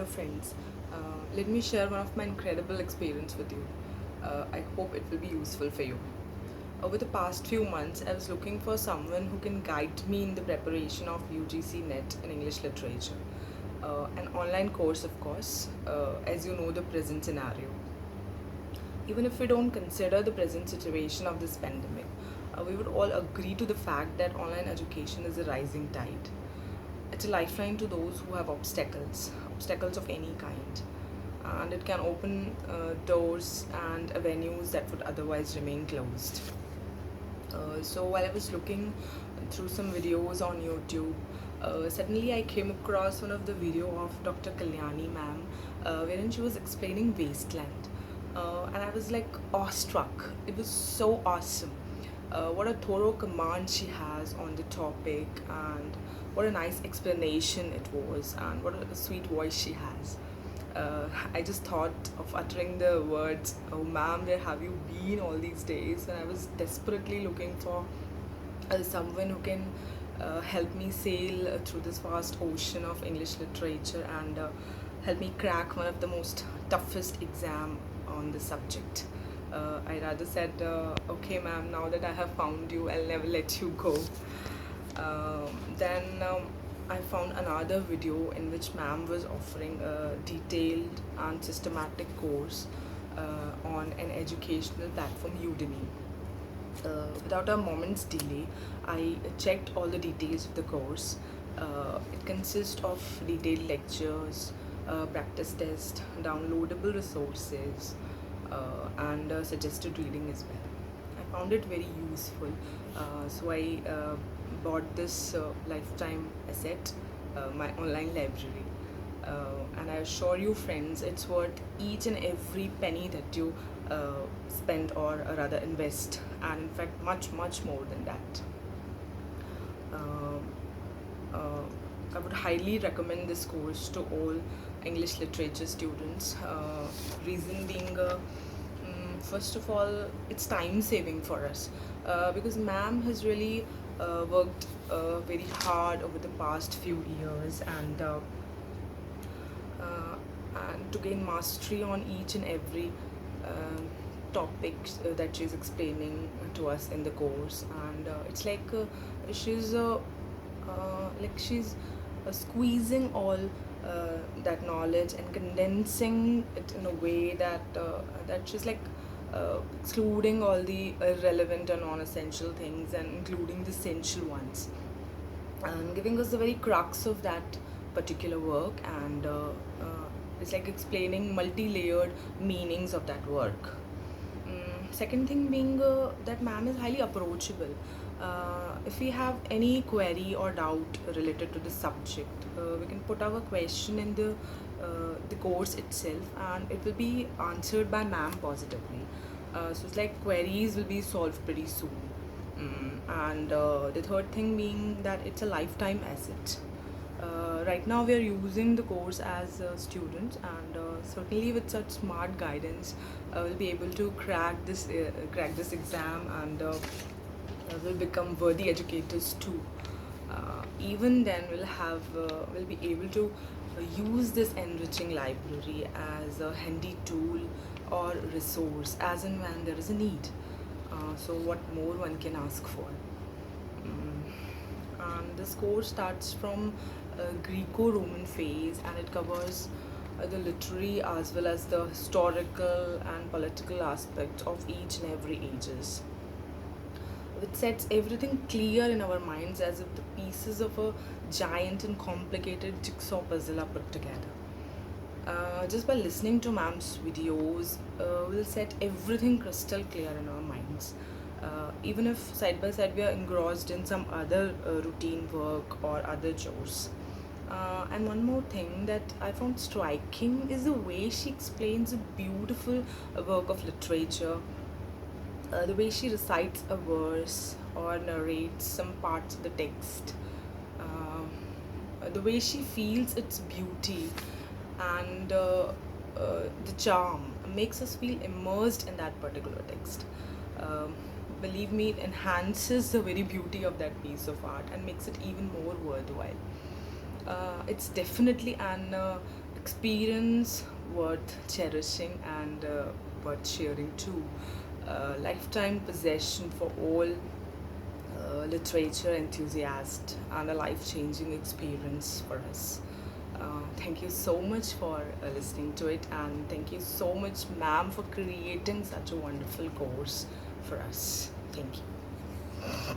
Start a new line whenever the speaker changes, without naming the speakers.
friends. Let me share one of my incredible experience with you. I hope it will be useful for you. Over the past few months, I was looking for someone who can guide me in the preparation of UGC NET in English literature. An online course, of course, as you know the present scenario. Even if we don't consider the present situation of this pandemic, we would all agree to the fact that online education is a rising tide. It's a lifeline to those who have obstacles of any kind, and it can open doors and avenues that would otherwise remain closed. So while I was looking through some videos on YouTube, suddenly I came across one of the video of Dr. Kalyani ma'am, wherein she was explaining wasteland, and I was like awestruck. It was so awesome. What a thorough command she has on the topic, and what a nice explanation it was, and what a sweet voice she has. I just thought of uttering the words, "Oh, ma'am, where have you been all these days?" And I was desperately looking for someone who can help me sail through this vast ocean of English literature and help me crack one of the most toughest exam on the subject. I rather said, "Okay, ma'am, now that I have found you, I'll never let you go." Then I found another video in which ma'am was offering a detailed and systematic course on an educational platform, Udemy. Without a moment's delay, I checked all the details of the course. It consists of detailed lectures, practice test, downloadable resources, and suggested reading as well. I found it very useful, so I bought this lifetime asset, my online library. And I assure you, friends, it's worth each and every penny that you spend, or rather invest, and in fact, much, much more than that. Um, uh, I would highly recommend this course to all English literature students. Reason being, first of all, it's time saving for us, because ma'am has really worked very hard over the past few years, uh, and to gain mastery on each and every topics that she's explaining to us in the course. And it's she's squeezing all that knowledge and condensing it in a way that she's excluding all the irrelevant and non-essential things and including the essential ones, and giving us the very crux of that particular work. And it's like explaining multi-layered meanings of that work. Second thing being that ma'am is highly approachable. If we have any query or doubt related to the subject, we can put our question in the course itself, and it will be answered by ma'am positively. So it's like queries will be solved pretty soon. And the third thing being that it's a lifetime asset. Right now we are using the course as students, and certainly with such smart guidance, we'll be able to crack this exam, and will become worthy educators too. Even then, we'll be able to use this enriching library as a handy tool or resource as and when there is a need. So what more one can ask for? And this course starts from Greco-Roman phase, and it covers the literary as well as the historical and political aspects of each and every ages. It sets everything clear in our minds as if the pieces of a giant and complicated jigsaw puzzle are put together. Just by listening to ma'am's videos, we'll set everything crystal clear in our minds. Even if side by side we are engrossed in some other routine work or other chores. And one more thing that I found striking is the way she explains a beautiful work of literature, the way she recites a verse or narrates some parts of the text, the way she feels its beauty, and the charm makes us feel immersed in that particular text. Um, Believe me, it enhances the very beauty of that piece of art and makes it even more worthwhile. It's definitely an experience worth cherishing and worth sharing too. Lifetime possession for all literature enthusiast and a life-changing experience for us. Thank you so much for listening to it, and thank you so much, ma'am, for creating such a wonderful course for us. Thank you.